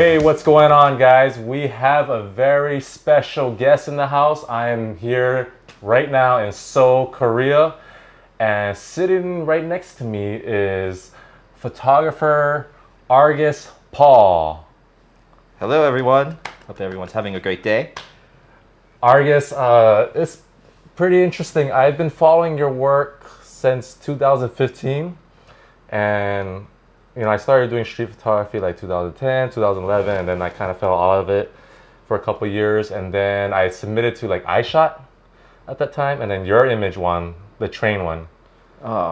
Hey, what's going on, guys? We have a very special guest in the house. I am here right now in Seoul, Korea, and sitting right next to me is photographer Argus Paul. Hello, everyone. Hope everyone's having a great day. Argus, it's pretty interesting. I've been following your work since 2015, and I started doing street photography like 2010, 2011, and then I kind of fell out of it for a couple years, and then I submitted to like iShot at that time, and then your image won, the train one,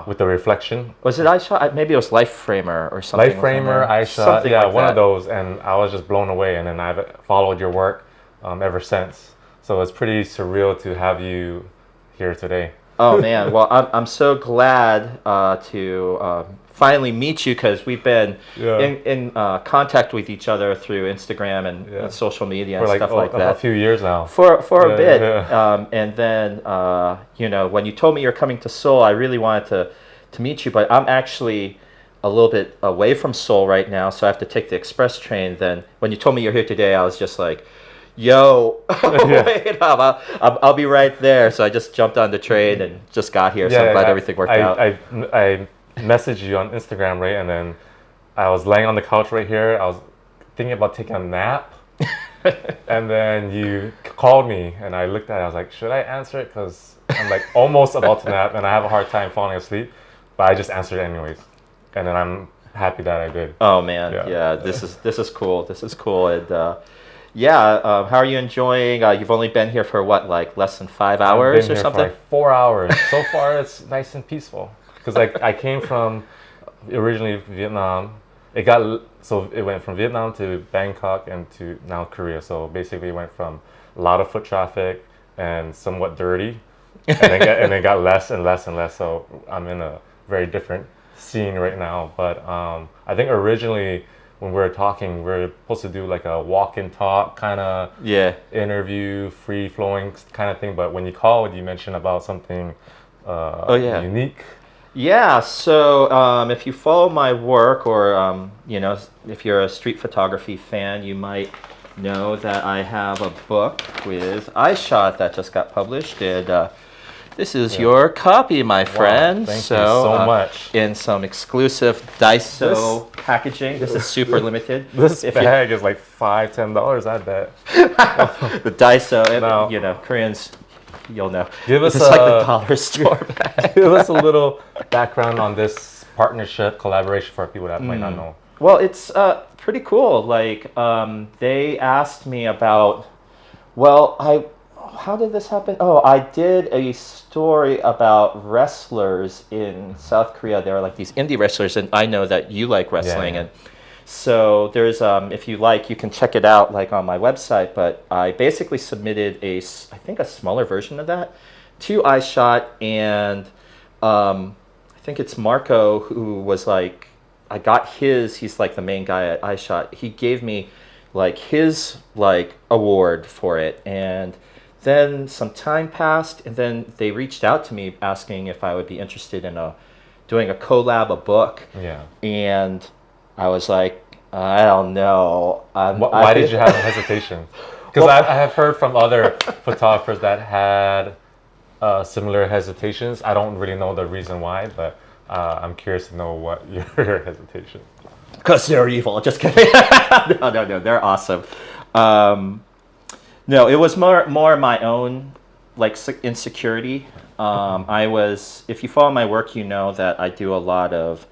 with the reflection. Was it iShot? Maybe it was Life Framer or something. Life Framer, iShot, something yeah, like one that. of those, and I was just blown away, and then I've followed your work ever since. So it's pretty surreal to have you here today. Oh man, well I'm so glad to finally meet you, because we've been in contact with each other through Instagram and social media and for stuff like that. A few years now. For a bit. And then when you told me you're coming to Seoul, I really wanted to meet you, but I'm actually a little bit away from Seoul right now, so I have to take the express train. Then when you told me you're here today, I was just like, yo, wait up, I'll be right there. So I just jumped on the train and just got here. So I'm glad everything worked out. I messaged you on Instagram, right? And then I was laying on the couch right here. I was thinking about taking a nap. And then you called me and I looked at it. I was like, should I answer it? Because I'm like almost about to nap and I have a hard time falling asleep. But I just answered it anyways. And then I'm happy that I did. Oh man, yeah, this is cool. This is cool. And how are you enjoying? You've only been here for what, like less than 5 hours or something? For like 4 hours. So far, it's nice and peaceful. Because like I came from originally Vietnam. It went from Vietnam to Bangkok and to now Korea. So basically, it went from a lot of foot traffic and somewhat dirty, and then got less and less and less. So I'm in a very different scene right now. But I think originally, when we were talking, we were supposed to do like a walk and talk kind of interview, free flowing kind of thing. But when you called, you mentioned about something unique. Yeah, so if you follow my work, or if you're a street photography fan, you might know that I have a book with iShot that just got published, and this is your copy, my friend. Thank you so much. In some exclusive Daiso packaging. This is super limited. This bag is like $5-10, I bet. The Daiso, Koreans, you'll know. Give us it's like the dollar store bag. Give us a little background on this partnership, collaboration for people that might not know. Well, it's pretty cool. Like, they asked me about, how did this happen? Oh, I did a story about wrestlers in South Korea. There are like these indie wrestlers, and I know that you like wrestling. And so there's, if you like, you can check it out like on my website. But I basically submitted I think a smaller version of that to iShot, and I think it's Marco who was like, I got he's like the main guy at iShot. He gave me like his like award for it, and then some time passed, and then they reached out to me asking if I would be interested in doing a collab, a book. Yeah. And I was like, I don't know. Why did you have a hesitation? Because I have heard from other photographers that had similar hesitations. I don't really know the reason why, but I'm curious to know what your hesitation. Because they're evil. Just kidding. No, they're awesome. No, it was more my own like insecurity. If you follow my work, you know that I do a lot of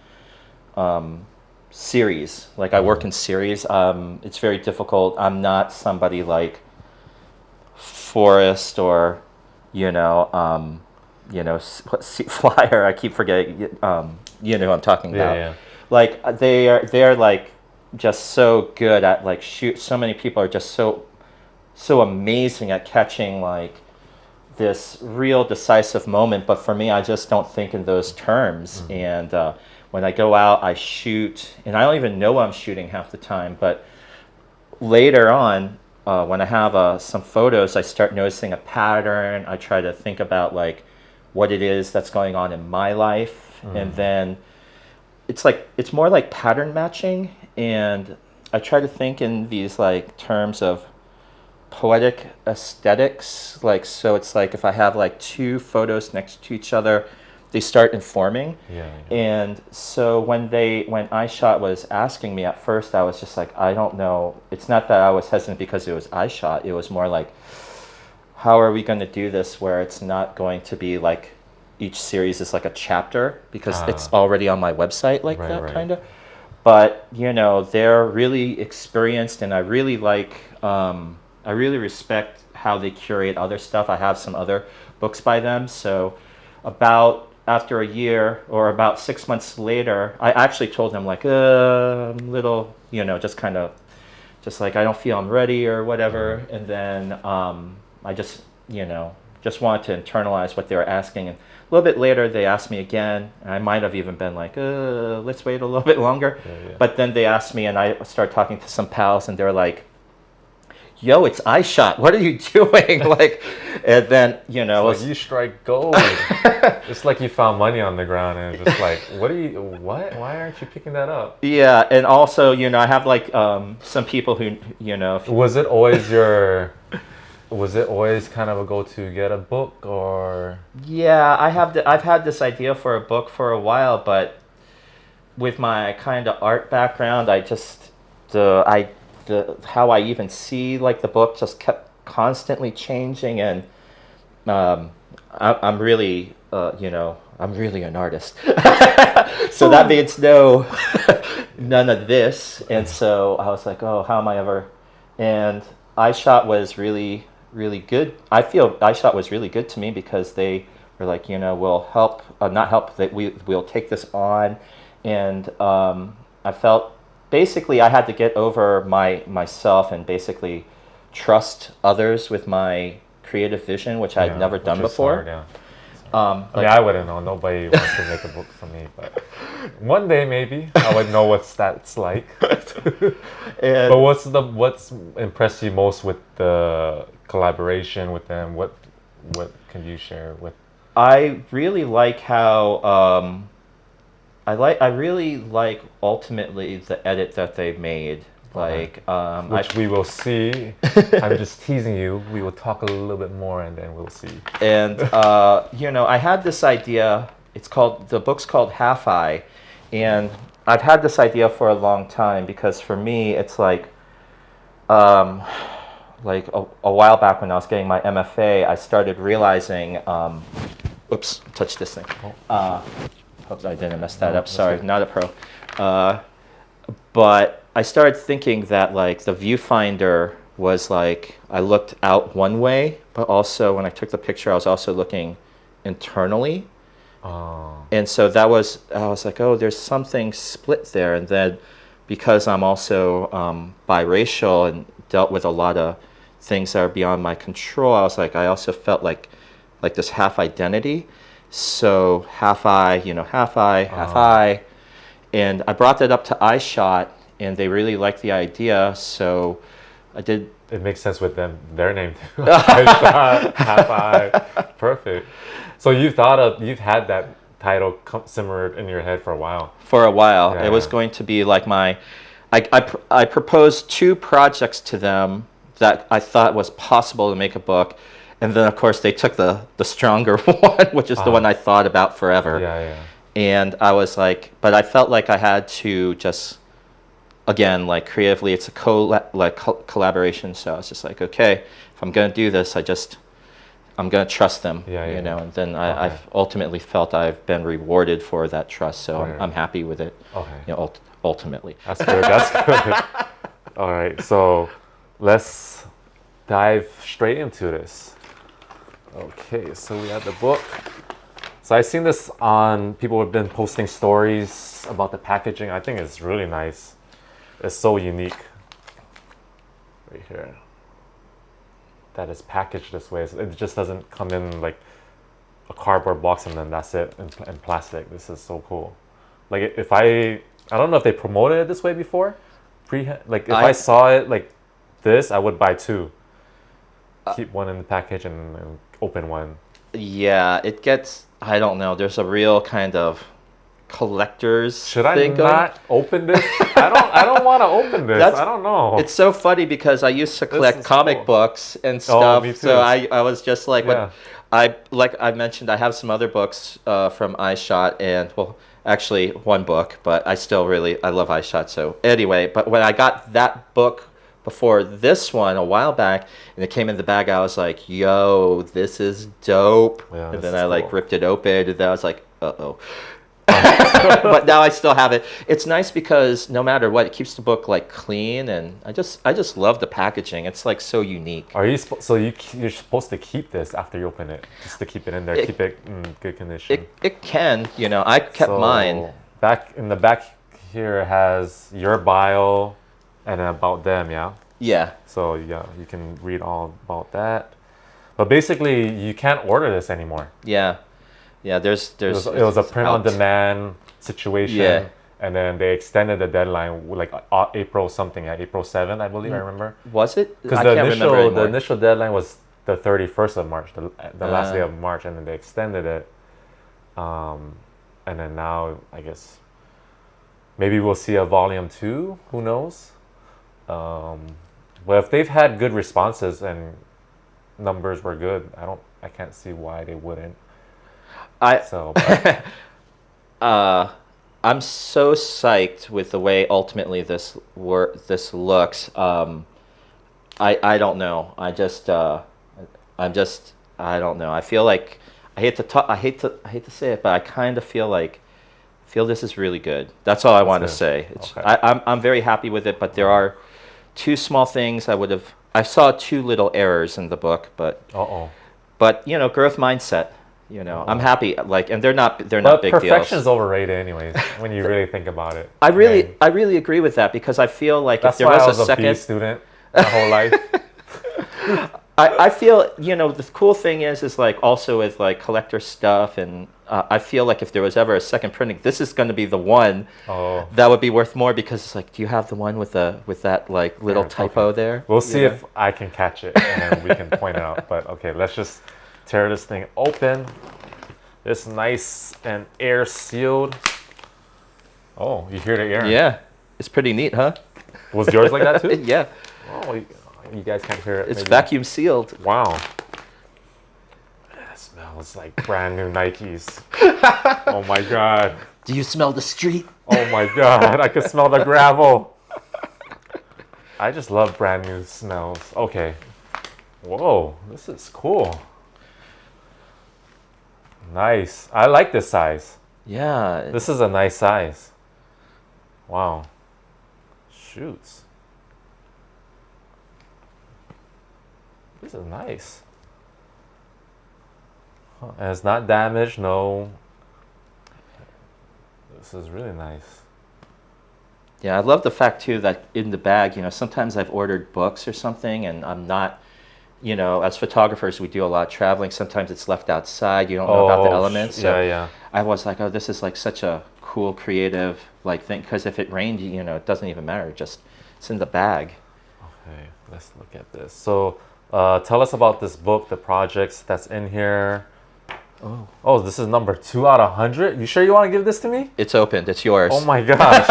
series. Like I work in series. It's very difficult. I'm not somebody like Forrest or Flyer. I keep forgetting. You know who I'm talking about. Yeah. Like they're like just so good at like shoot. So many people are just so amazing at catching like this real decisive moment, but for me, I just don't think in those terms. And when I go out, I shoot, and I don't even know what I'm shooting half the time. But later on, when I have some photos, I start noticing a pattern. I try to think about like what it is that's going on in my life, and then it's more like pattern matching. And I try to think in these like terms of poetic aesthetics. Like, so it's like if I have like two photos next to each other, they start informing. Yeah. And so when iShot was asking me at first, I was just like, I don't know. It's not that I was hesitant because it was iShot. It was more like, how are we going to do this where it's not going to be like each series is like a chapter, because it's already on my website like that kind of. But you know, they're really experienced, and I really respect how they curate other stuff. I have some other books by them. So about after a year or about 6 months later, I actually told them like, I'm a little, you know, just kind of just like, I don't feel I'm ready or whatever. And then I just, you know, just wanted to internalize what they were asking. And a little bit later, they asked me again. And I might have even been like, let's wait a little bit longer. Yeah. But then they asked me, and I started talking to some pals, and they're like, yo, it's iShot. What are you doing? Like, and then, you know. It's like you strike gold. It's like you found money on the ground, and it's just like, what? Why aren't you picking that up? Yeah, and also, you know, I have like some people who, you know. Was it always kind of a go to get a book, or? Yeah, I've had this idea for a book for a while, but with my kind of art background, I just how I even see like the book just kept constantly changing, and I'm really you know, I'm really an artist. So that means none of this. And so I was like, oh, how am I ever? And iShot was really good. I feel iShot was really good to me because they were like, you know, we'll help, not help, that we'll take this on. And I felt basically I had to get over myself and basically trust others with my creative vision, which I'd never done before. Hard, yeah. I mean, I wouldn't know. Nobody wants to make a book for me, but one day maybe I would know what that's like. But what's impressed you most with the collaboration with them? What can you share with? I really like how I really like ultimately the edit that they made. Like which we will see. I'm just teasing you. We will talk a little bit more, and then we'll see. And you know, I had this idea. The book's called Half Eye, and I've had this idea for a long time because for me, it's like a while back when I was getting my MFA, I started realizing. Oops, touch this thing. Hope I didn't mess that up. Sorry, not a pro. But I started thinking that like the viewfinder was like, I looked out one way, but also when I took the picture, I was also looking internally. And so I was like, oh, there's something split there. And then because I'm also biracial and dealt with a lot of things that are beyond my control, I was like, I also felt like this half identity. So half eye, you know, half eye. And I brought that up to iShot, and they really liked the idea. So I did. It makes sense with their name too. iShot, half eye, perfect. So you've had that title simmered in your head for a while. For a while, yeah. It was going to be like I proposed two projects to them that I thought was possible to make a book. And then, of course, they took the stronger one, which is the one I thought about forever. Yeah. And I was like, but I felt like I had to just, again, like creatively, it's a collaboration. So I was just like, okay, if I'm going to do this, I'm going to trust them, you know. And then I ultimately felt I've been rewarded for that trust. So I'm happy with it, you know, ultimately. That's good. That's good. All right. So let's dive straight into this. Okay. So we have the book. So I've seen this on, people have been posting stories about the packaging. I think it's really nice. It's so unique. Right here. That is packaged this way. It just doesn't come in like a cardboard box and then that's it in plastic. This is so cool. Like I don't know if they promoted it this way before. If I saw it like this, I would buy two. Keep one in the package and open one. Yeah, it gets, I don't know, there's a real kind of collector's Should I thing going. not open this? I don't want to open this. I don't know. It's so funny because I used to collect is comic cool. books and stuff. me too. So I was just like, Yeah. like I mentioned, I have some other books from iShot, and well, actually one book, but I love iShot. So anyway, but when I got that book before this one a while back, and it came in the bag, I was like, "Yo, this is dope!" Yeah, and this then is I like cool. ripped it open, and then I was like, "Uh-oh." But now I still have it. It's nice because no matter what, it keeps the book like clean, and I just love the packaging. It's like so unique. Are you you're supposed to keep this after you open it, just to keep it in there, keep it in good condition. It can, I kept mine. Back in the back here, it has your bio and then about them. Yeah. Yeah. So yeah, you can read all about that. But basically, you can't order this anymore. Yeah. Yeah, it was a print on out. demand situation. Yeah. And then they extended the deadline like April something, April 7th, I believe. I remember. Was it? Because I the can't remember anymore. initial deadline was the 31st of March, the last day of March, and then they extended it. And then now, I guess, maybe we'll see a volume 2. Who knows? Well, if they've had good responses and numbers were good, I can't see why they wouldn't. I'm so psyched with the way ultimately this looks. I don't know. I don't know. I feel like I hate to say it, but I kind of feel this is really good. That's all I want to say. Okay. I'm very happy with it, but there are 2 small things I saw 2 little errors in the book, but growth mindset. I'm happy. And they're not big deals. Perfection is overrated, anyways. When you really think about it, I really agree with that because I feel like that's if there why was I was a second B student my whole life. I feel the cool thing is like also with like collector stuff, and I feel like if there was ever a second printing, this is going to be the one that would be worth more because it's like, do you have the one with that like little typo there? We'll see if I can catch it and then we can point it out. But okay, let's just tear this thing open. It's nice and air sealed. Oh, you hear the air? Yeah, it's pretty neat, huh? Was yours like that too? Yeah. Oh, you guys can't hear it. It's vacuum sealed. Wow. It smells like brand new Nikes. Oh my god. Do you smell the street? Oh my god, I can smell the gravel. I just love brand new smells. Okay. Whoa, this is cool. Nice. I like this size. Yeah. This is a nice size. Wow. Shoots. This is nice. And it's not damaged, no. This is really nice. Yeah, I love the fact too that in the bag, sometimes I've ordered books or something and I'm not, as photographers, we do a lot of traveling. Sometimes it's left outside. You don't know about the elements. So yeah. I was like, oh, this is like such a cool, creative thing. Because if it rained, it doesn't even matter. It's in the bag. Okay, let's look at this. So tell us about this book, the projects that's in here. Oh, this is number 2 out of 100? You sure you want to give this to me? It's opened. It's yours. Oh my gosh.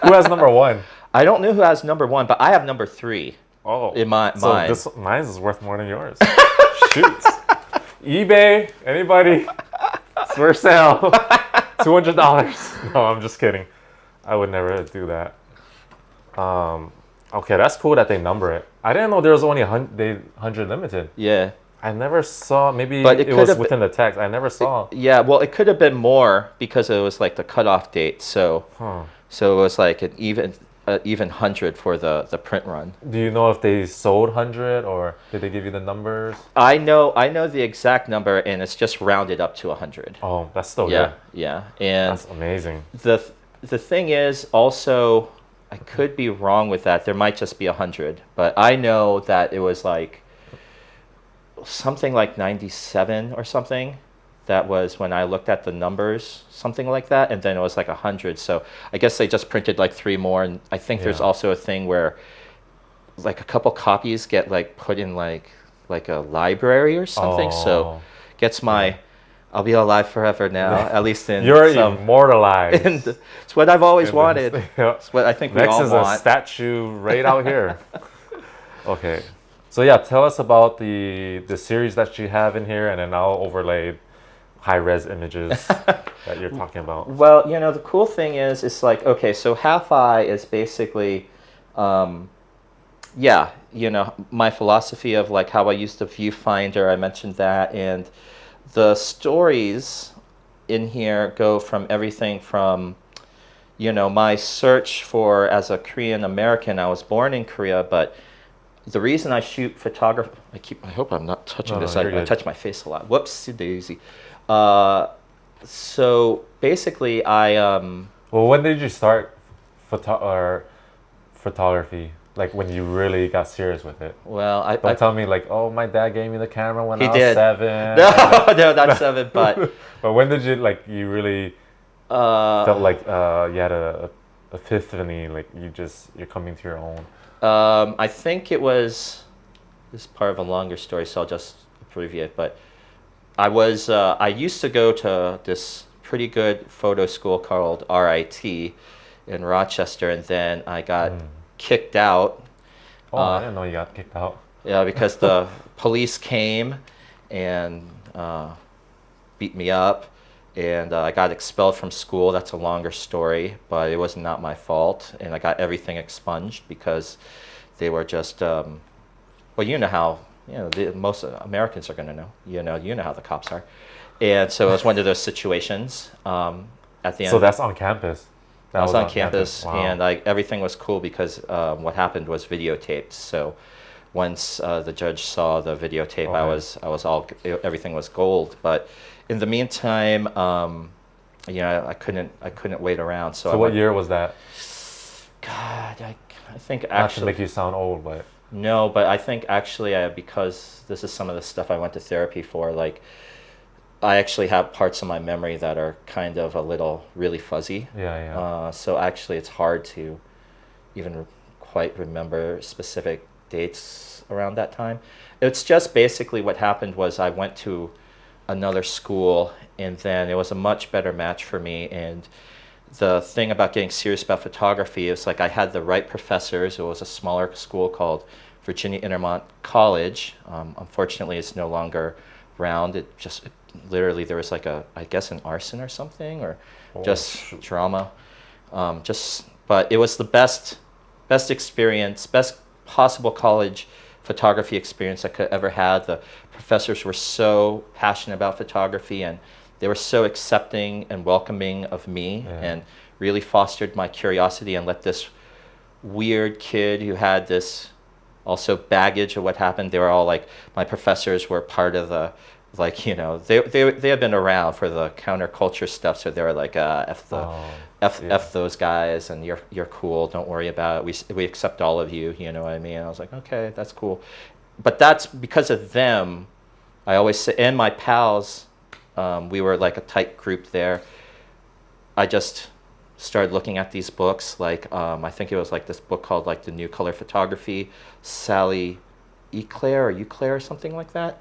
Who has number 1? I don't know who has number 1, but I have number 3. Oh, in mine. So mine is worth more than yours. Shoots. eBay, anybody? It's for sale. $200. No, I'm just kidding. I would never do that. Okay, that's cool that they number it. I didn't know there was only 100 limited. Yeah. I never saw. Maybe but it was within the text. I never saw. Yeah, well, it could have been more because it was like the cutoff date. So, so it was like an even 100 for the print run. Do you know if they sold 100 or did they give you the numbers? I know the exact number, and it's just rounded up to 100. Oh, that's still good. Yeah, yeah, and that's amazing. The thing is also, I could be wrong with that. There might just be 100, but I know that it was like something like 97 or something. That was when I looked at the numbers, something like that, and then it was like 100. So I guess they just printed like 3 more, and I think there's also a thing where like a couple copies get like put in like a library or something. So gets my I'll be alive forever now, at least in You're some. immortalized. It's what I've always wanted. Yeah. It's what I think we Next all is want. a statue right out here. Okay. So yeah, tell us about the series that you have in here, and then I'll overlay high-res images that you're talking about. Well, the cool thing is, it's like, okay, so half-eye is basically, my philosophy of like how I used the viewfinder, I mentioned that, and the stories in here go from everything from, my search for, as a Korean American, I was born in Korea, but the reason I shoot photography, I hope I'm not touching this, I touch my face a lot. Whoops, daisy. So basically, Well, when did you start photography? Like when you really got serious with it? Well, Don't tell me like, oh, my dad gave me the camera when he I was did. 7. No, not 7, but. But when did you really felt like you had a epiphany, like you're coming to your own? I think it was, this is part of a longer story, so I'll just abbreviate, but I used to go to this pretty good photo school called RIT in Rochester, and then I got kicked out. Oh, I didn't know you got kicked out. Yeah, because the police came and beat me up, and I got expelled from school. That's a longer story, but it was not my fault, and I got everything expunged because they were just, well, you know how, most Americans are going to know. You know how the cops are, and so it was one of those situations. At the end, So that's on campus. I was on campus, Wow. and everything was cool because what happened was videotaped. So once the judge saw the videotape, Okay. everything was gold. But in the meantime, I couldn't wait around. So what year was that? God, I think Not to actually make you sound old, but no, but I think actually because this is some of the stuff I went to therapy for, like. I actually have parts of my memory that are kind of a little really fuzzy. yeah. So actually, it's hard to even quite remember specific dates around that time. It's just basically what happened was I went to another school, and then it was a much better match for me. And the thing about getting serious about photography is like I had the right professors. It was a smaller school called Virginia Intermont College. Unfortunately, it's no longer around. Literally there was like I guess an arson or something, or just drama. But it was the best experience, best possible college photography experience I could ever had. The professors were so passionate about photography, and they were so accepting and welcoming of me, and really fostered my curiosity and let this weird kid who had this also baggage of what happened. They were all like, my professors were part of the, like, they had been around for the counterculture stuff, so they were like, F those guys, and you're cool, don't worry about it. We accept all of you, you know what I mean? And I was like, okay, that's cool. But that's because of them. I always say, and my pals, we were like a tight group there. I just started looking at these books, like I think it was like this book called like The New Color Photography, Sally Eclair or something like that.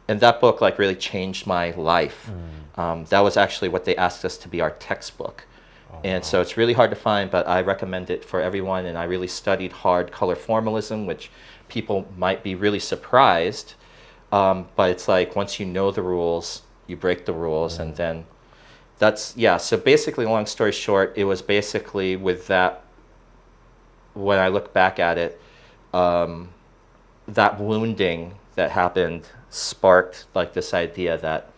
And that book like really changed my life. That was actually what they asked us to be our textbook. And so it's really hard to find, but I recommend it for everyone. And I really studied hard color formalism, which people might be really surprised. But it's like once you know the rules, you break the rules. And then so basically, long story short, it was basically with that, when I look back at it, that wounding that happened sparked like this idea that,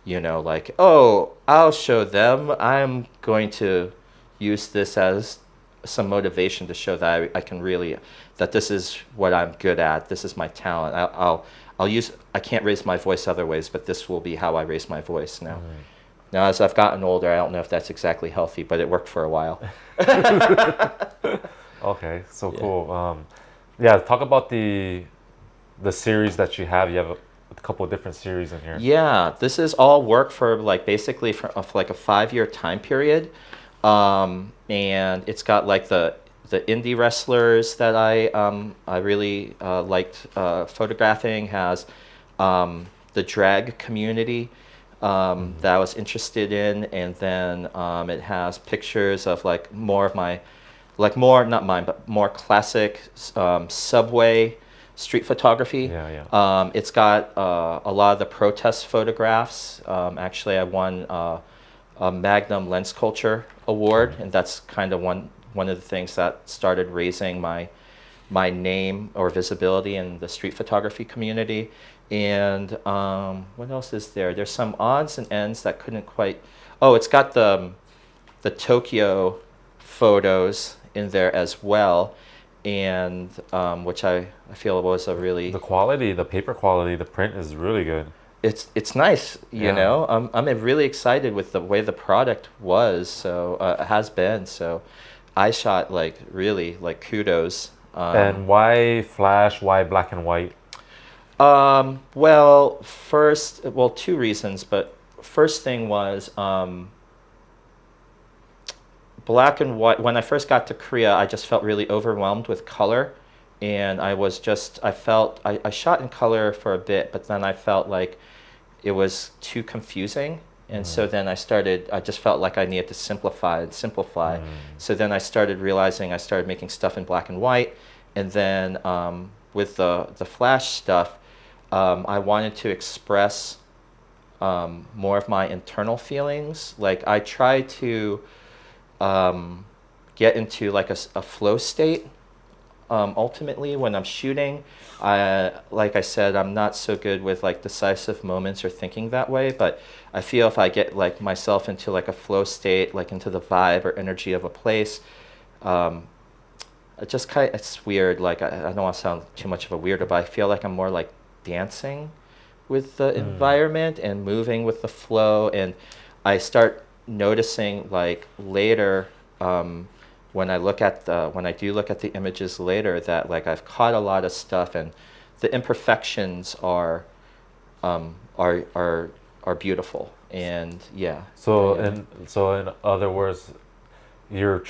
like, oh, I'll show them. I'm going to use this as some motivation to show that I can really, that this is what I'm good at. This is my talent. I'll use, I can't raise my voice other ways, but this will be how I raise my voice now. Now, as I've gotten older, I don't know if that's exactly healthy, but it worked for a while. Okay, so cool. Talk about the series that you have. You have a couple of different series in here. Yeah, this is all work for like basically for like a 5-year time period, and it's got like the indie wrestlers that I really liked photographing. Has the drag community. that I was interested in, and then it has pictures of like more of my, like more, not mine, but more classic subway street photography. Yeah, yeah. It's got a lot of the protest photographs. Actually, I won a Magnum Lens Culture Award, and that's kind of one of the things that started raising my name or visibility in the street photography community. And what else is there? There's some odds and ends that couldn't quite. Oh, it's got the Tokyo photos in there as well, and which I feel was a really The quality, the paper quality, the print is really good. it's nice, you Yeah. know. I'm really excited with the way the product was, so has been. So I shot like really like kudos. And why flash? Why black and white? Well, two reasons, but first thing was black and white. When I first got to Korea, I just felt really overwhelmed with color, and I shot in color for a bit, but then I felt like it was too confusing. And so then I just felt like I needed to simplify. So then I started realizing I started making stuff in black and white. And then with the flash stuff, I wanted to express more of my internal feelings. Like I try to get into like a flow state ultimately when I'm shooting. Like I said, I'm not so good with like decisive moments or thinking that way, but I feel if I get like myself into like a flow state, like into the vibe or energy of a place, it's weird. Like I don't want to sound too much of a weirdo, but I feel like I'm more like dancing with the environment and moving with the flow. And I start noticing like later, when I do look at the images later, that like I've caught a lot of stuff, and the imperfections are beautiful. And yeah. So yeah. in other words, you're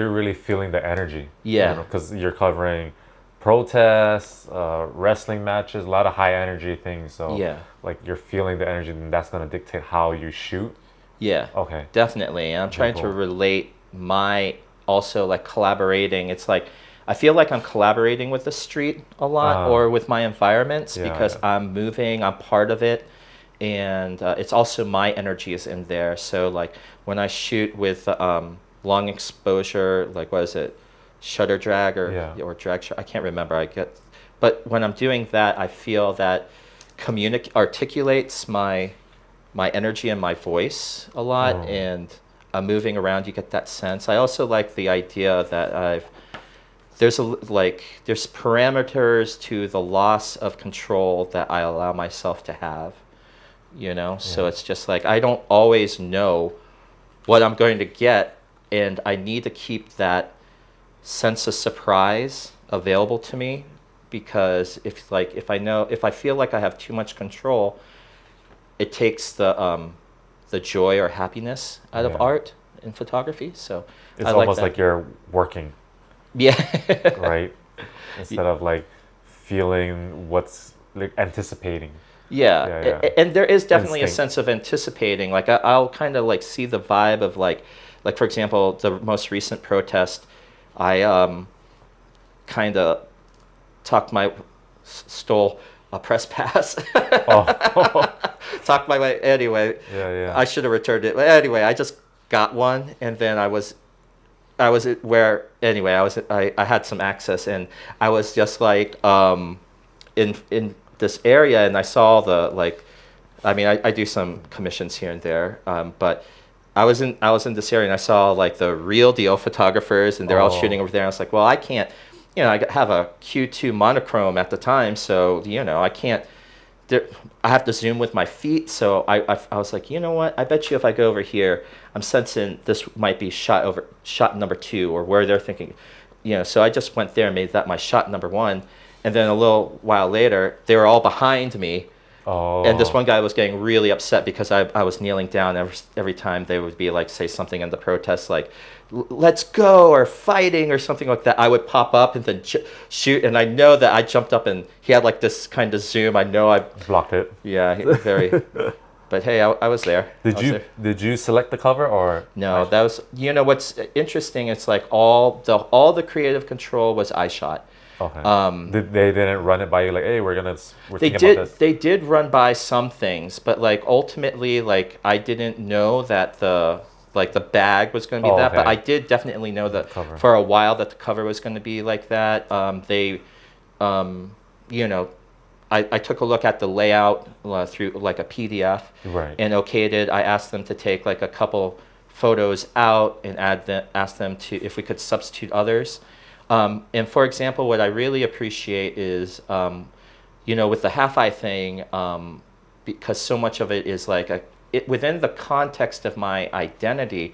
really feeling the energy. Yeah. Because you're covering protests, wrestling matches, a lot of high energy things. So Yeah. like you're feeling the energy, and that's gonna dictate how you shoot. Yeah. Okay. Definitely. And I'm trying to cool. relate my also like collaborating. It's like I feel like I'm collaborating with the street a lot or with my environments because I'm moving, I'm part of it, and it's also my energy is in there. So like when I shoot with long exposure, like what is it, shutter drag or drag I can't remember. But when I'm doing that, I feel that articulates my energy and my voice a lot, and moving around, you get that sense. I also like the idea that there's parameters to the loss of control that I allow myself to have, you know. So it's just like I don't always know what I'm going to get, and I need to keep that sense of surprise available to me, because if I feel like I have too much control, it takes the joy or happiness out of art and photography. So it's I almost like like you're working. Yeah. Right? Instead of like feeling what's like anticipating. Yeah. And there is definitely Instinct. a sense of anticipating. Like I'll kind of like see the vibe of like for example, the most recent protest, I kind of stole a press pass. Talked my way. Anyway, I should have returned it. But anyway, I just got one, and then I had some access, and I was just like in this area, and I saw I do some commissions here and there, but I was in this area, and I saw like the real deal photographers, and they're all shooting over there. And I was like, well, I can't, I have a Q2 monochrome at the time, so I can't. I have to zoom with my feet, so I was like, you know what? I bet you if I go over here, I'm sensing this might be shot number 2, or where they're thinking, So I just went there and made that my shot number 1, and then a little while later, they were all behind me, and this one guy was getting really upset because I was kneeling down every time they would be like say something in the protest like, let's go, or fighting or something like that. I would pop up and then shoot, and I know that I jumped up and he had like this kind of zoom. I know I blocked it. Yeah, very. But hey, I was there. I was there. Did you select the cover or No, that was, you know, what's interesting, it's like all the creative control was I shot. Okay. They didn't run it by you like, hey, we're They thinking about this. they did run by some things, but like ultimately, like I didn't know that the bag was going to be that, but I did definitely know that for a while that the cover was going to be like that. You know, I took a look at the layout through like a PDF, Right. and okayed it. I asked them to take like a couple photos out and ask them to, if we could substitute others. And for example, what I really appreciate is, you know, with the half-eye thing, because so much of it is like within the context of my identity,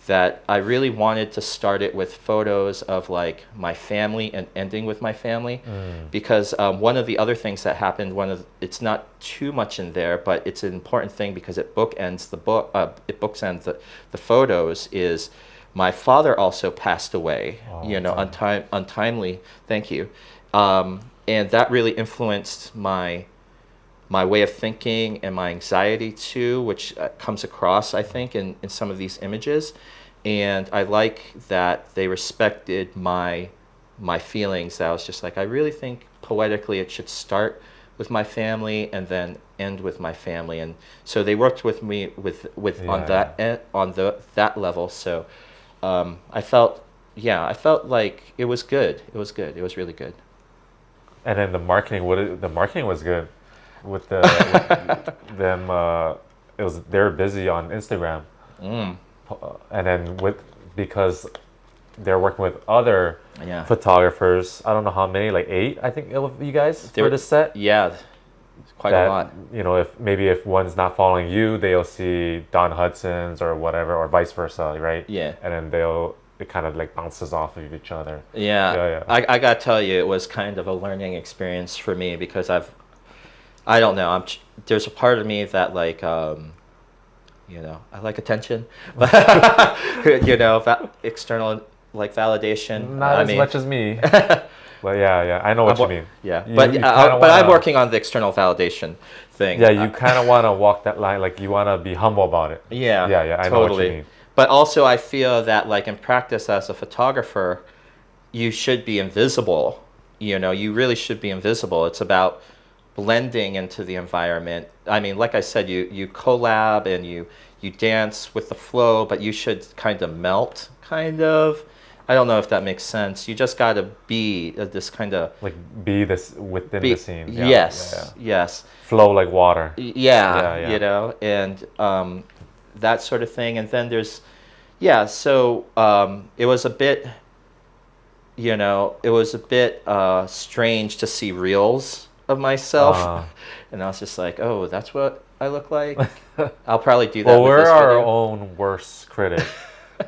that I really wanted to start it with photos of like my family and ending with my family, because one of the other things that happened, it's not too much in there, but it's an important thing because it bookends the photos, is my father also passed away, you know, untimely. Thank you. And that really influenced my way of thinking and my anxiety too, which comes across, I think, in some of these images. And I like that they respected my feelings. That I was just like, I really think poetically it should start with my family and then end with my family. And so they worked with me on that level. So I felt like it was good. It was good. It was really good. And then the marketing was good with them. They're busy on Instagram, and then because they're working with other photographers. I don't know how many, like 8, I think, of you guys for the set. Yeah, quite a lot. You know, if one's not following you, they'll see Don Hudson's or whatever, or vice versa, right? Yeah. And then it kind of like bounces off of each other. Yeah. I gotta tell you, it was kind of a learning experience for me, because I don't know, there's a part of me that like, you know, I like attention, you know, external like validation. Not as much as me. But yeah, I know what you mean. Yeah, but I'm working on the external validation thing. Yeah, you kind of want to walk that line, like you want to be humble about it. Yeah, I know what you mean. But also, I feel that like in practice as a photographer, you should be invisible. You know, you really should be invisible. It's about blending into the environment. I mean, like I said, you collab and you dance with the flow, but you should kind of melt, kind of. I don't know if that makes sense. You just got to be this kind of... Like be this within the scene. Yeah, yes. Flow like water. Yeah. You know, and that sort of thing. And then there's... Yeah, so it was a bit... You know, it was a bit strange to see reels of myself. And I was just like, oh, that's what I look like? I'll probably do that with we're this our video. own worst critic.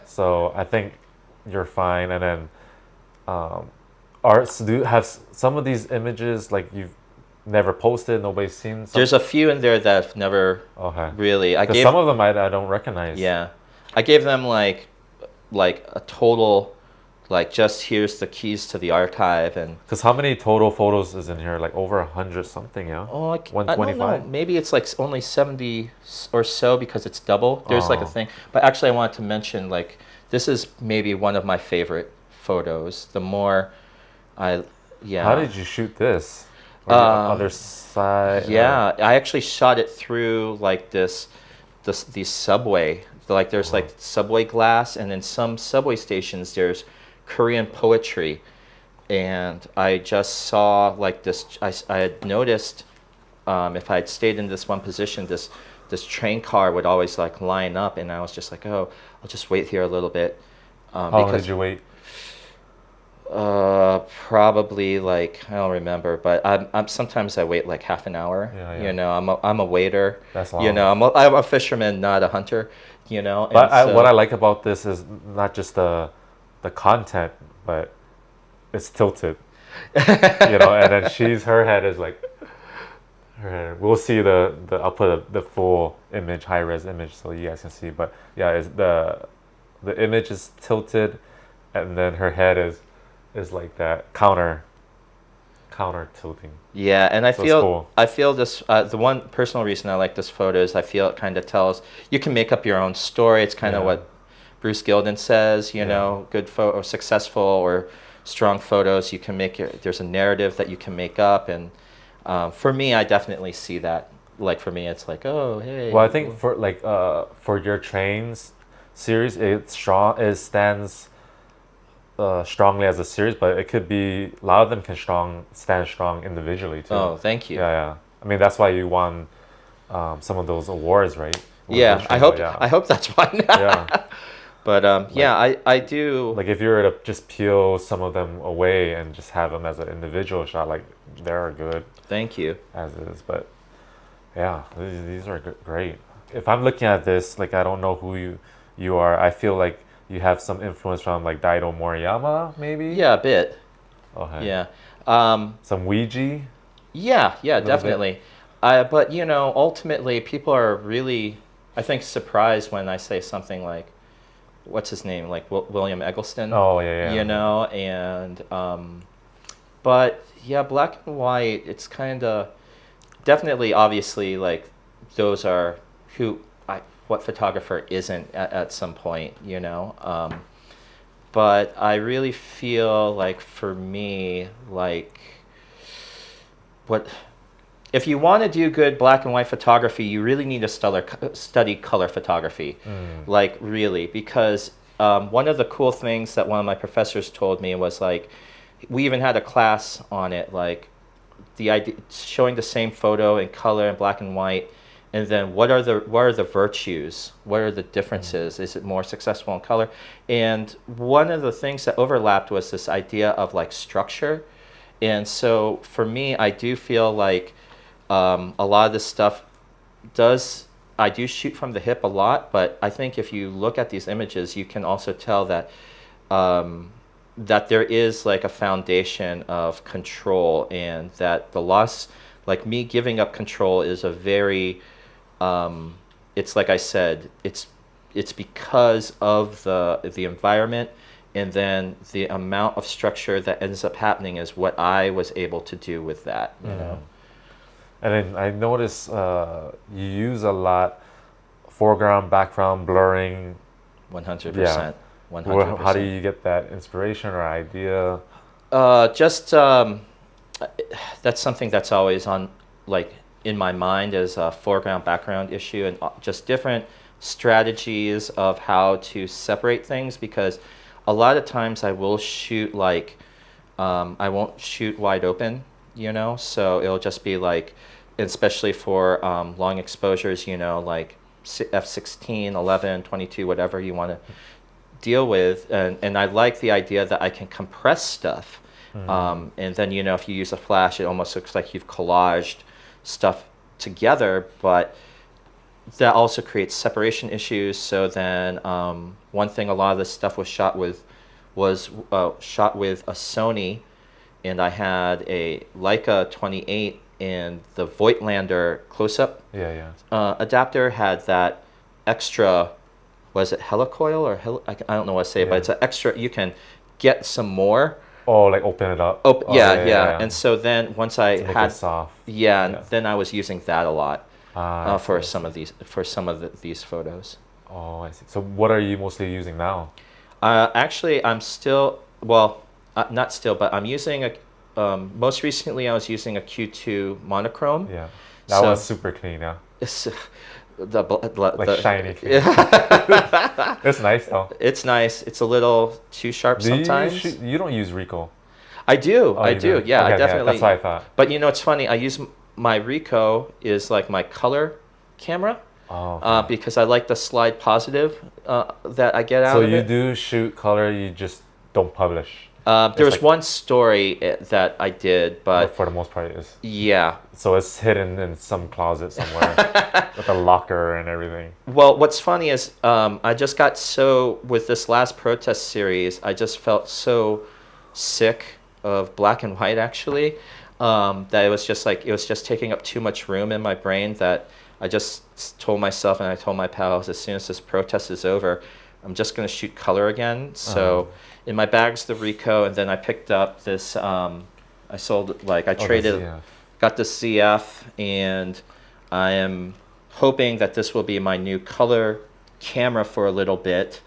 So I think you're fine. And then have some of these images like you've never posted, nobody's seen? There's a few in there that I've never really... Some of them I don't recognize. Yeah. I gave them like a total... Like, just here's the keys to the archive. And because how many total photos is in here? Like over 100 something, yeah? Oh, 125? I don't know. Maybe it's like only 70 or so because it's double. There's like a thing. But actually, I wanted to mention, like, this is maybe one of my favorite photos. The more How did you shoot this? The other side? Yeah, I actually shot it through like these subway. Like, there's like subway glass, and in some subway stations, there's Korean poetry, and I just saw like this. I had noticed if I had stayed in this one position, this train car would always like line up, and I was just like, oh, I'll just wait here a little bit. How long did you wait? Probably like, I don't remember, but I'm sometimes I wait like half an hour. Yeah. You know, I'm a waiter. That's long. You know, I'm a fisherman, not a hunter. You know, but what I like about this is not just the content, but it's tilted. You know, and then her head is like, we'll see I'll put the full image, high res image, so you guys can see. But yeah, it's the image is tilted, and then her head is like that counter counter tilting. Yeah, and I So it's feel cool. I feel this. The one personal reason I like this photo is I feel it kind of tells you can make up your own story. It's kind of Yeah. what Bruce Gilden says. You Yeah. know, good photo, successful or strong photos. You can make there's a narrative that you can make up, and for me, I definitely see that. Like for me, it's like, oh hey. Well, I think for like for your trains series, it stands strongly as a series, but it could be a lot of them can stand strong individually too. Oh, thank you. Yeah, yeah. I mean that's why you won some of those awards, right? Yeah, I hope I hope that's why. Yeah. But yeah, I do. Like if you were to just peel some of them away and just have them as an individual shot, like they're good Thank you. as is. But yeah, these are great. If I'm looking at this, like I don't know who you are. I feel like you have some influence from like Daido Moriyama, maybe. Yeah, a bit. Okay. Yeah. Some Ouija. Yeah, Little definitely. But you know, ultimately, people are really, I think, surprised when I say something like, "What's his name?" Like William Eggleston. Oh yeah, yeah. You know, and but yeah, black and white. It's kind of definitely, obviously, like those are what photographer isn't at some point, you know. But I really feel like for me, like what if you want to do good black and white photography, you really need to study color photography, like really, because one of the cool things that one of my professors told me was like, we even had a class on it, like the idea showing the same photo in color and black and white, and then what are the virtues, what are the differences, is it more successful in color? And one of the things that overlapped was this idea of like structure. And so for me, I do feel like a lot of this stuff I do shoot from the hip a lot, but I think if you look at these images, you can also tell that that there is like a foundation of control, and that the loss, like me giving up control, is a very it's like I said, it's because of the environment, and then the amount of structure that ends up happening is what I was able to do with that, you know. And then I notice you use a lot foreground, background, blurring. 100%. Yeah. 100%. How do you get that inspiration or idea? Just that's something that's always on, like, in my mind, as a foreground background issue, and just different strategies of how to separate things, because a lot of times I will shoot like I won't shoot wide open, you know, so it'll just be like, especially for long exposures, you know, like f16, 11, 22, whatever you want to deal with, and I like the idea that I can compress stuff, and then, you know, if you use a flash, it almost looks like you've collaged stuff together, but that also creates separation issues. So then one thing, a lot of this stuff was shot with a Sony, and I had a Leica 28, and the Voigtlander close-up adapter had that extra, was it helicoil or I don't know what to say, but it's an extra, you can get some more. Oh, like open it up. Yeah. And so then once I had it soft. And then I was using that a lot for some of these photos. Oh, I see. So what are you mostly using now? Actually, I'm still, well, not still, but I'm using most recently I was using a Q2 monochrome. Yeah, that one's super clean. Yeah. It's shiny. It's nice though. It's nice. It's a little too sharp sometimes. You don't use Ricoh. I do. I do. Yeah, okay, I definitely. that's what I thought. But you know, it's funny. I use my Ricoh is like my color camera. Oh, okay. Because I like the slide positive that I get out of it. So you do shoot color, you just don't publish. There was one story that I did, but for the most part, it is. Yeah. So it's hidden in some closet somewhere with a locker and everything. Well, what's funny is I just got with this last protest series, I just felt so sick of black and white, actually, that it was just taking up too much room in my brain, that I just told myself, and I told my pals, as soon as this protest is over, I'm just going to shoot color again. So in my bag's the Ricoh, and then I picked up this I sold like I Oh, the traded, ZF. got the CF, and I am hoping that this will be my new color camera for a little bit.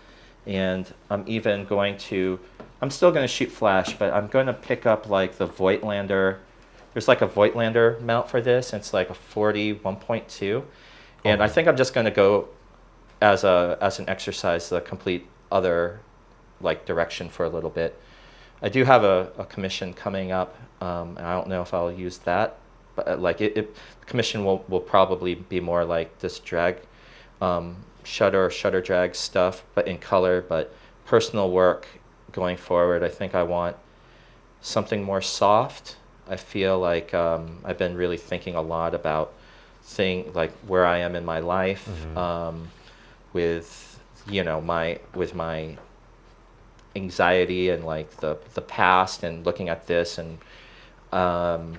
And I'm even going to, I'm still going to shoot flash, but I'm going to pick up like the Voigtlander. There's like a Voigtlander mount for this, and it's like a 40 1.2. And I Okay. think I'm just going to go as an exercise the complete other like direction for a little bit. I do have a commission coming up, and I don't know if I'll use that, but like the commission will probably be more like this drag, shutter drag stuff, but in color. But personal work going forward, I think I want something more soft. I feel like I've been really thinking a lot about like where I am in my life, with my anxiety and like the past, and looking at this, and I'm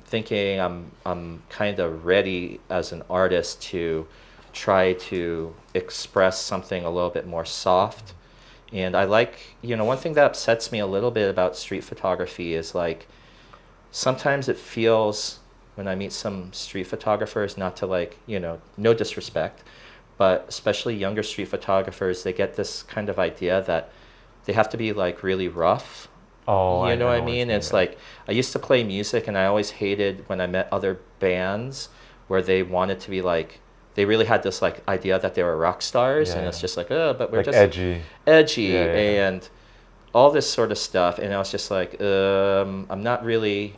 thinking I'm kind of ready as an artist to try to express something a little bit more soft. And I like, one thing that upsets me a little bit about street photography is like sometimes it feels, when I meet some street photographers, not to like, no disrespect, but especially younger street photographers, they get this kind of idea that they have to be like really rough. Oh, You know what I what you mean? mean, It's yeah. like I used to play music, and I always hated when I met other bands where they wanted to be like, they really had this like idea that they were rock stars, Yeah, and it's yeah. just like, oh, but we're Like just edgy. edgy Yeah, yeah. and all this sort of stuff. And I was just like, I'm not really.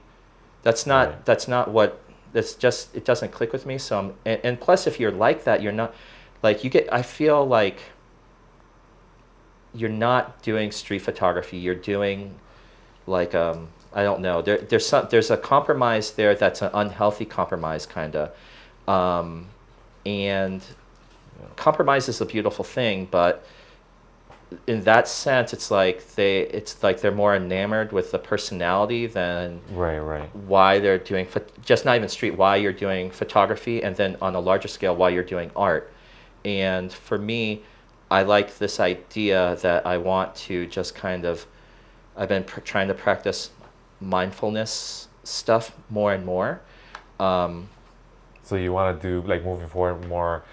That's not. Right. That's not what. That's just. It doesn't click with me. So and plus, if you're like that, you're not. Like you get. I feel like you're not doing street photography. You're doing like I don't know. There's a compromise there that's an unhealthy compromise kind of, and compromise is a beautiful thing, but in that sense, it's like they're more enamored with the personality than Right, right. why they're doing just not even street, why you're doing photography, and then on a larger scale why you're doing art. And for me, I like this idea that I want to just kind of, I've been trying to practice mindfulness stuff more and more. So you want to do like moving forward more,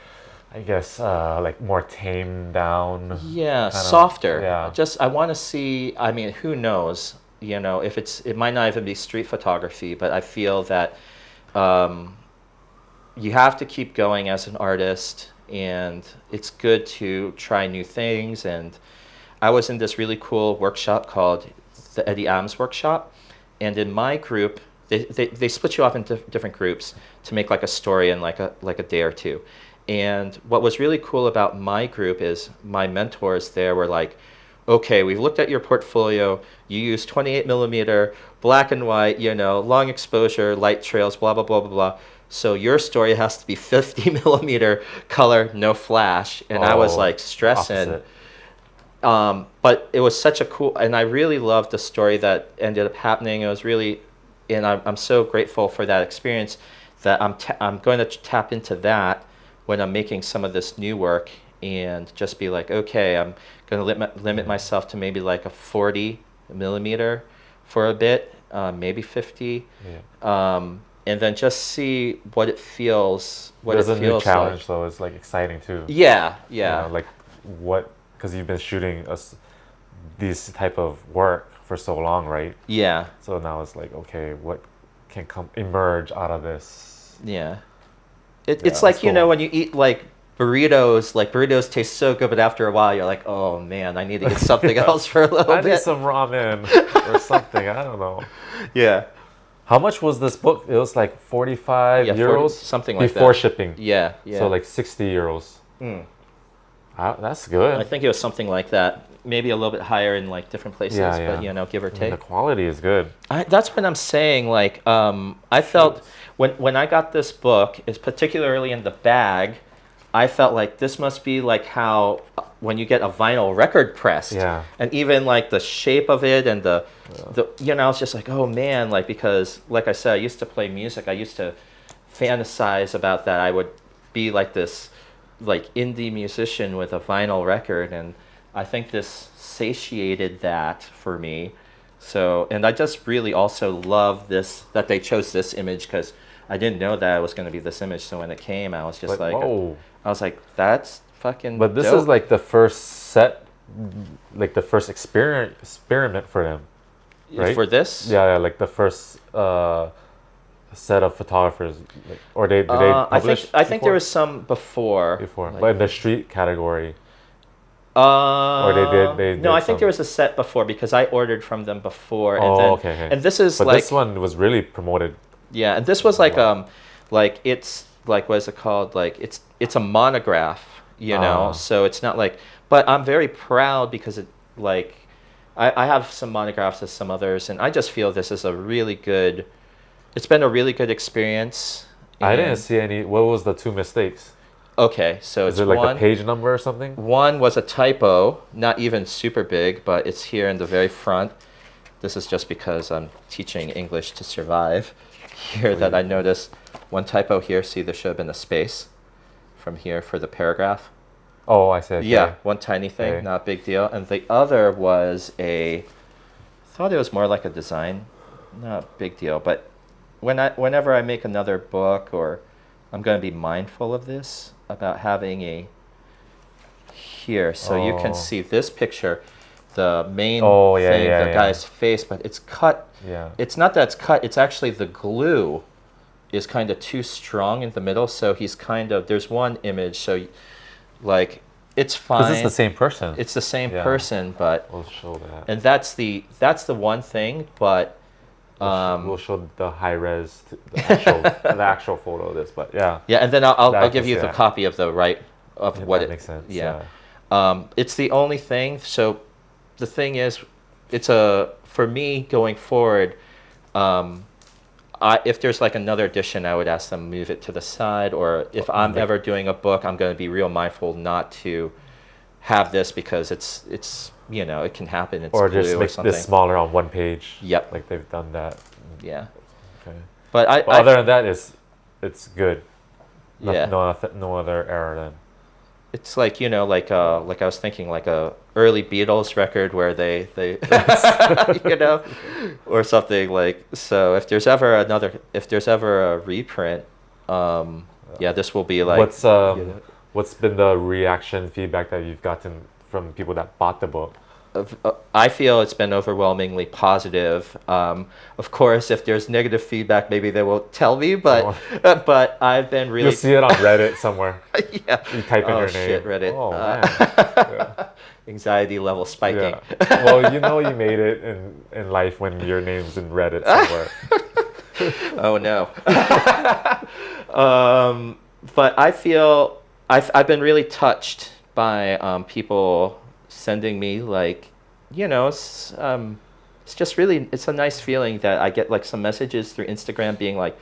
I guess, like more tamed down. Yeah, kind of- softer. Yeah. Just I want to see. I mean, who knows? If it might not even be street photography, but I feel that you have to keep going as an artist, and it's good to try new things. And I was in this really cool workshop called the Eddie Adams Workshop, and in my group, they split you off into different groups to make like a story in like a day or two. And what was really cool about my group is my mentors there were like, okay, we've looked at your portfolio. You use 28 millimeter, black and white, long exposure, light trails, blah, blah, blah, blah, blah. So your story has to be 50 millimeter color, no flash. And I was Oh, like stressing. opposite. But it was such a cool, and I really loved the story that ended up happening. It was really, and I'm so grateful for that experience that I'm going to tap into that when I'm making some of this new work, and just be like, okay, I'm going to limit myself to maybe like a 40 millimeter for a bit, maybe 50, Yeah. and then just see what it feels. There's a new feels challenge like. though. It's like exciting too. Yeah, You yeah. know, like what? Because you've been shooting these type of work for so long, right? Yeah, So now it's like, okay, what can emerge out of this? yeah. Yeah, It's like, it's cool. when you eat like burritos taste so good, but after a while you're like, oh man, I need to get something else for a little I need bit. some ramen or something. I don't know. Yeah. How much was this book? It was like 45 Yeah, 40 euros something like before that. shipping. Yeah, yeah. So like 60 euros. Mm. That's good. I think it was something like that. Maybe a little bit higher in like different places, Yeah, but yeah. give or I mean, take. the quality is good. That's what I'm saying. Like, I felt when I got this book, is particularly in the bag, I felt like this must be like how when you get a vinyl record pressed, Yeah. and even like the shape of it and the I was just like, oh man, like, because like I said, I used to play music. I used to fantasize about that. I would be like this like indie musician with a vinyl record, and I think this satiated that for me. So, and I just really also love this, that they chose this image, because I didn't know that it was going to be this image. So when it came, I was just like, whoa. I was like, that's fucking But this dope. is like the first set, like the first experiment for them, right? For this? Yeah, like the first set of photographers, like, or did they publish I think there before? was some before. Before, Like, but in the street category. Or they no, did I think there some. was a set before, because I ordered from them before, and Oh, then okay. and this is But like, this one was really promoted. yeah, and this was like Wow. it's like, what is it called? Like it's a monograph, you know. Ah. So it's not like, but I'm very proud because it, like, I have some monographs of some others, and I just feel this is a really good. It's been a really good experience. I didn't and- see any. What was the two mistakes? Okay, so Is it's it like one. the page number or something? One was a typo, not even super big, but it's here in the very front. This is just because I'm teaching English to survive here that I noticed one typo here. See, there should have been a space from here for the paragraph. Oh, I see. Okay. Yeah, one tiny thing, Okay. not a big deal. And the other was I thought it was more like a design, not a big deal. But whenever I make another book, or I'm going to be mindful of this, about having a here, so you can Oh. see this picture, the main Oh, yeah, thing, yeah, the yeah. guy's face, but it's cut. Yeah. It's not that it's cut, it's actually the glue is kind of too strong in the middle, so he's kind of, there's one image, so like, it's fine. Because it's the same person. It's the same Yeah. person, but, We'll show that. and that's the one thing, but We'll show the high res, the actual photo of this. But yeah. yeah, and then I'll That give you is- the yeah. copy of the right of Yeah, what that it makes sense. Yeah, it's the only thing. So the thing is, it's for me going forward. If there's like another edition, I would ask them move it to the side, or if I'm ever doing a book, I'm going to be real mindful not to have this, because it's you know, it can happen. It's Or glue just or make something. this smaller on one page. Yep. Like they've done that. Yeah, Okay. but But other than that, it's good. No, yeah. no other error then. It's like, you know, like I was thinking, like a early Beatles record where they you know, or something like. So if there's ever a reprint, yeah, this will be like. What's been the reaction feedback that you've gotten from people that bought the book? I feel it's been overwhelmingly positive. Of course, if there's negative feedback, maybe they will tell me, but but I've been really. You'll see it on Reddit somewhere. Yeah. You type in Oh, your shit, name. Reddit. Oh man. Yeah. Anxiety level spiking. Yeah. Well, you know you made it in life when your name's in Reddit somewhere. Oh no. But I feel I've been really touched by people sending me, like, you know, it's just really, it's a nice feeling that I get like some messages through Instagram being like,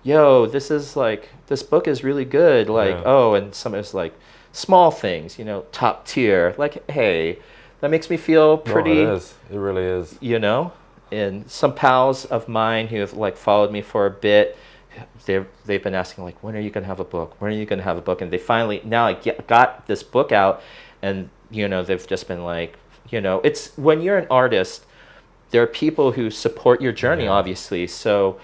yo, this book is really good, like, Yeah. oh, and some is like small things, you know, top tier, like, hey, that makes me feel pretty. No, it is. It really is. You know, and some pals of mine who have like followed me for a bit, they've been asking like, when are you gonna have a book? When are you gonna have a book? And they finally, now I got this book out, and you know, they've just been like, you know, it's when you're an artist, there are people who support your journey, Yeah. obviously. So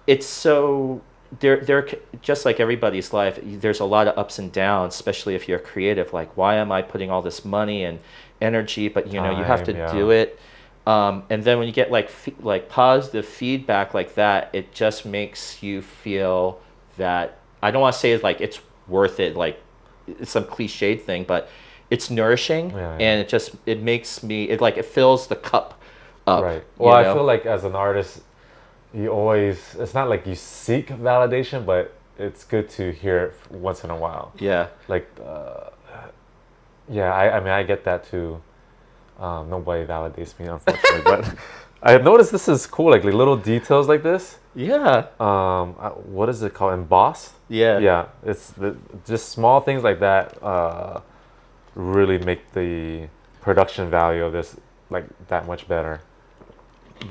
it's so they're just like everybody's life. There's a lot of ups and downs, especially if you're creative. Like, why am I putting all this money and energy? But you know, you have to Time, yeah. do it. And then when you get like positive feedback like that, it just makes you feel that, I don't want to say like it's worth it, like it's some cliched thing, but it's nourishing. Yeah, yeah. And it makes me, it fills the cup up. Right. Well, you I know? feel like as an artist, you always, it's not like you seek validation, but it's good to hear it once in a while. Yeah. Like, yeah, I mean, I get that too. Nobody validates me, unfortunately, but I noticed this is cool, like little details like this. Yeah. What is it called? Embossed? Yeah. Yeah, it's just small things like that really make the production value of this like that much better.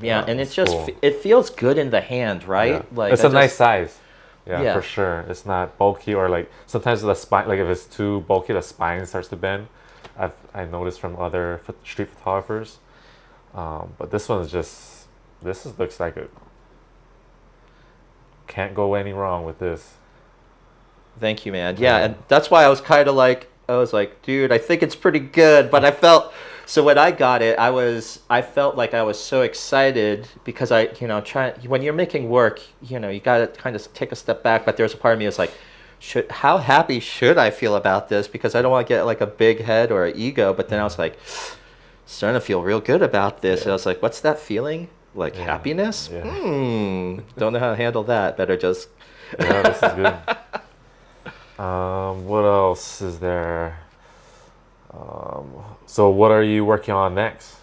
Yeah, and it's it's just cool. it feels good in the hand, right? Yeah. Like it's I a nice just- size. Yeah, Yeah. for sure. It's not bulky, or like sometimes the spine, like if it's too bulky, the spine starts to bend. I noticed from other street photographers. But this one is just, looks like it can't go any wrong with this. Thank you, man. Yeah, and that's why I was kind of like, dude, I think it's pretty good. But I felt, so when I got it, I felt like I was so excited because when you're making work, you got to kind of take a step back. But there's a part of me that's like, how happy should I feel about this? Because I don't want to get like a big head or an ego. But then I was like, starting to feel real good about this. And I was like, what's that feeling? Like happiness? Yeah. Don't know how to handle that. Better just. Yeah, this is good. What else is there? So what are you working on next?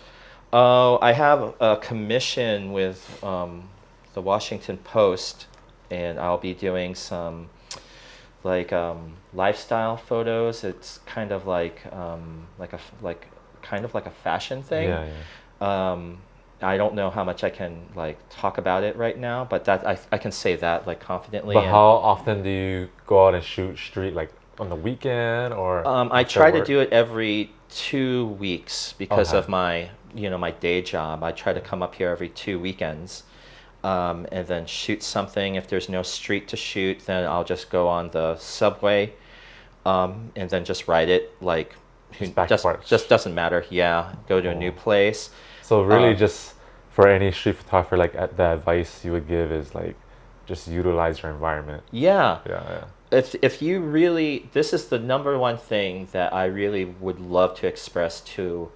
Oh, I have a commission with the Washington Post, and I'll be doing some like lifestyle photos. It's kind of like a fashion thing. Yeah. I don't know how much I can like talk about it right now, but that I can say that like confidently. But how often do you go out and shoot street, like on the weekend or? I try to do it every 2 weeks because of my my day job. I try to come up here every 2 weekends, and then shoot something. If there's no street to shoot, then I'll just go on the subway, and then just ride it like just doesn't matter. Yeah, go to a new place. So really, just for any street photographer, like the advice you would give is like, just utilize your environment. Yeah. Yeah. If you really, this is the number one thing that I really would love to express to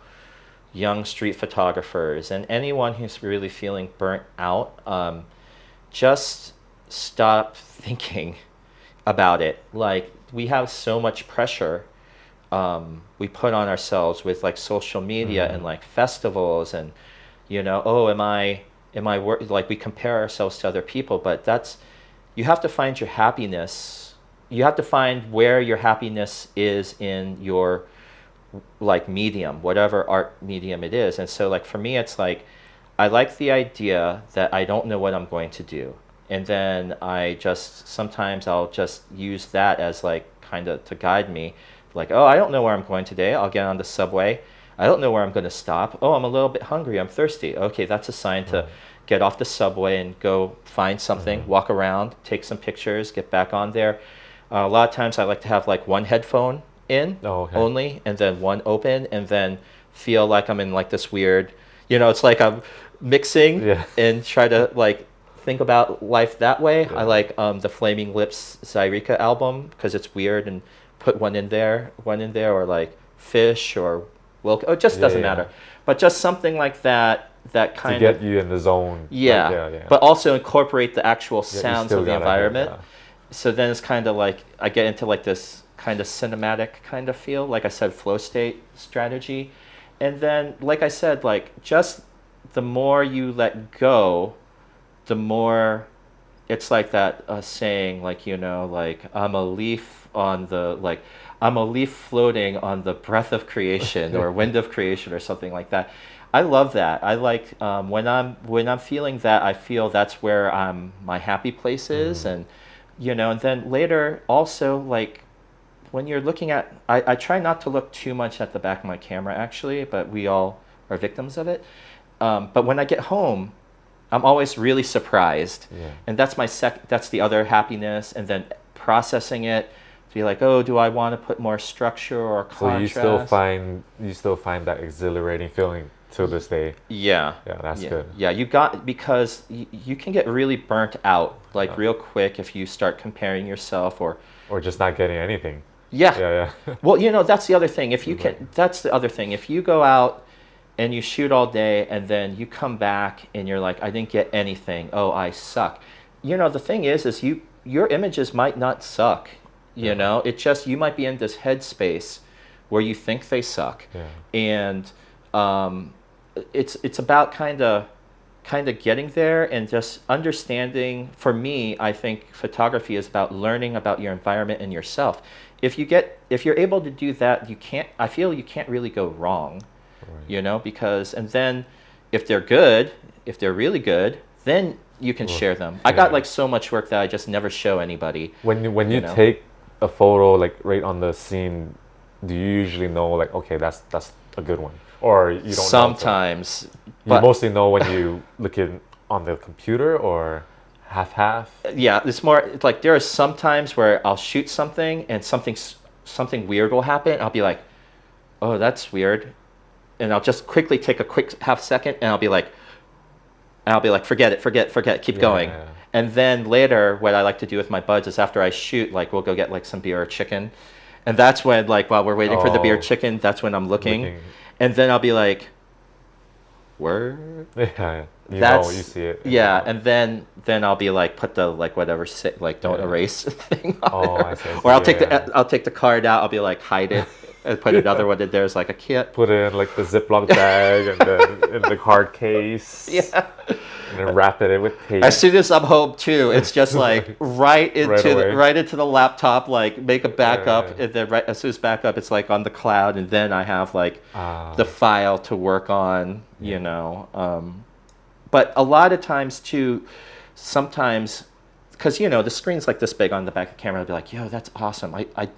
young street photographers and anyone who's really feeling burnt out. Just stop thinking about it. Like, we have so much pressure we put on ourselves with like social media and like festivals and am I like, we compare ourselves to other people, but you have to find your happiness. You have to find where your happiness is in your like medium, whatever art medium it is. And so like for me, it's like I like the idea that I don't know what I'm going to do, and then sometimes I'll just use that as like kind of to guide me. Like, oh, I don't know where I'm going today. I'll get on the subway. I don't know where I'm going to stop. Oh, I'm a little bit hungry. I'm thirsty. Okay, that's a sign to get off the subway and go find something, walk around, take some pictures, get back on there. A lot of times I like to have like one headphone in only, and then one open, and then feel like I'm in like this weird, it's like I'm mixing and try to like think about life that way. I like the Flaming Lips Zyrika album because it's weird, and put one in there, or like Fish or Wilk. Oh, it just doesn't matter. But just something like that kind to get you in the zone. Yeah. But also incorporate the actual sounds of the environment. So then it's kind of like I get into like this kind of cinematic kind of feel, like I said, flow state strategy. And then, like I said, like just the more you let go, the more it's like that saying, like, like I'm a leaf floating on the breath of creation or wind of creation or something like that. I love that. I like when I'm feeling that, I feel that's where my happy place is. And and then later also, like when you're looking at, I try not to look too much at the back of my camera actually, but we all are victims of it. But when I get home, I'm always really surprised, and that's that's the other happiness. And then processing it, to be like, oh, do I want to put more structure or contrast? So you still find that exhilarating feeling till this day. Yeah, that's good. Yeah, because you can get really burnt out like real quick if you start comparing yourself or just not getting anything. Yeah. Well, that's the other thing. That's the other thing. If you go out and you shoot all day and then you come back and you're like, I didn't get anything. Oh, I suck. The thing is your images might not suck. It just, you might be in this headspace where you think they suck. And it's about kind of getting there and just understanding. For me, I think photography is about learning about your environment and yourself. If you're able to do that, I feel you can't really go wrong. Because, and then if they're really good, then you can share them. I got like so much work that I just never show anybody. When you take a photo like right on the scene, do you usually know like, okay, that's a good one? or you don't know? Sometimes. You But mostly know when you look in on the computer, or half? yeah, it's more it's like there are some times where I'll shoot something and something weird will happen. I'll be like, oh, that's weird. And I'll just quickly take a quick half second and I'll be like, forget it, keep going. Yeah. And then later, what I like to do with my buds is after I shoot, like we'll go get like some beer or chicken. And that's when, like, while we're waiting for the beer or chicken, that's when I'm looking. And then I'll be like, word? Yeah, you That's, know, you see it. Yeah, and then I'll be like, put the like whatever like don't erase thing on there. I see. Or I'll take the card out. I'll be like, hide it and put another one in there as like a kit. Put it in like the Ziploc bag and then in the card case. Yeah. And then wrap it in with tape. As soon as I'm home too, it's just like right into the laptop, like make a backup, and then as soon as backup, it's like on the cloud, and then I have like the file to work on, you know. But a lot of times too, sometimes, because you know the screen's like this big on the back of the camera, I'll be like, yo, that's awesome. I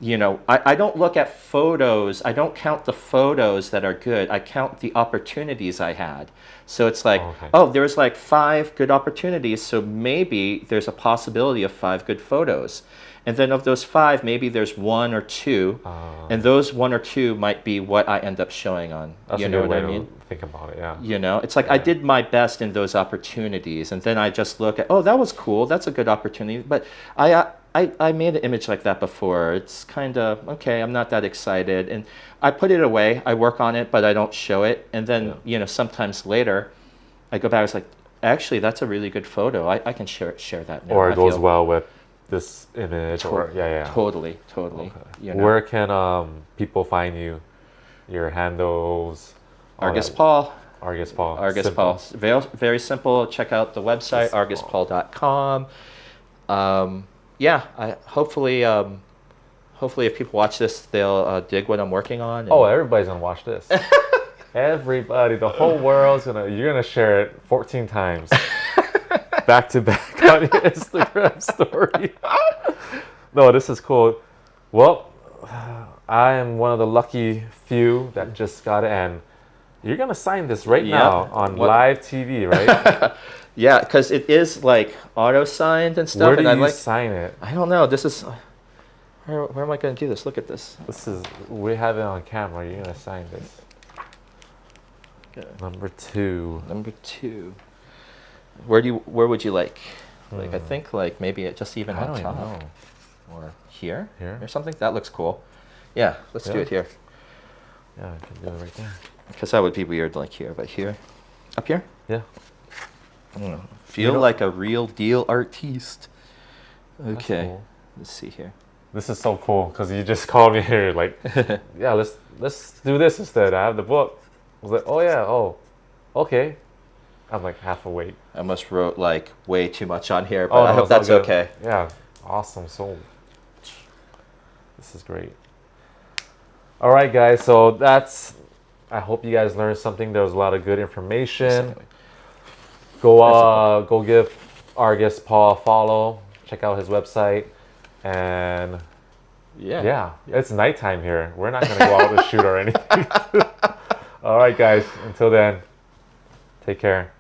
don't look at photos. I don't count the photos that are good. I count the opportunities I had. So it's like, oh, there's like 5 good opportunities, so maybe there's a possibility of 5 good photos. And then of those 5, maybe there's 1 or 2, and those 1 or 2 might be what I end up showing on. That's you a know good what way I mean? to think about it, yeah. You know, it's like I did my best in those opportunities, and then I just look at, oh, that was cool, that's a good opportunity, but I made an image like that before. It's kind of, okay, I'm not that excited. And I put it away. I work on it, but I don't show it. And then, you know, sometimes later, I go back, it's like, actually, that's a really good photo. I can share that now. Or it goes well with this image. Totally. Okay. You know? Where can people find you? Your handles? Argus Paul. Argus Paul. Argus Paul. Very, very simple. Check out the website, arguspaul.com. Hopefully if people watch this, they'll dig what I'm working on. And Everybody's gonna watch this. Everybody, the whole world's you're gonna share it 14 times back to back on your Instagram story. No, this is cool. Well, I am one of the lucky few that just got it, and you're gonna sign this right now on live TV, right? Yeah, because it is like auto-signed and stuff. Where do and you sign it? I don't know. This is... Where am I going to do this? Look at this. We have it on camera. You're going to sign this. Okay. Number 2. Number 2. Where would you like? Like, I think like maybe just even on top. Know. Or here? Here? Or something? That looks cool. Yeah, let's do it here. Yeah, I can do it right there. Because that would be weird like here, but here. Up here? Yeah. Feel like a real deal artiste. Okay, cool. Let's see here. This is so cool because you just called me here like, yeah, let's do this instead. I have the book. I was like, oh yeah, okay. I'm like half awake. I almost wrote like way too much on here, but I hope that's okay. Yeah, awesome. So this is great. All right, guys. So I hope you guys learned something. There was a lot of good information. Go give Argus Paul a follow. Check out his website. And yeah, it's nighttime here. We're not going to go out to shoot or anything. All right, guys. Until then, take care.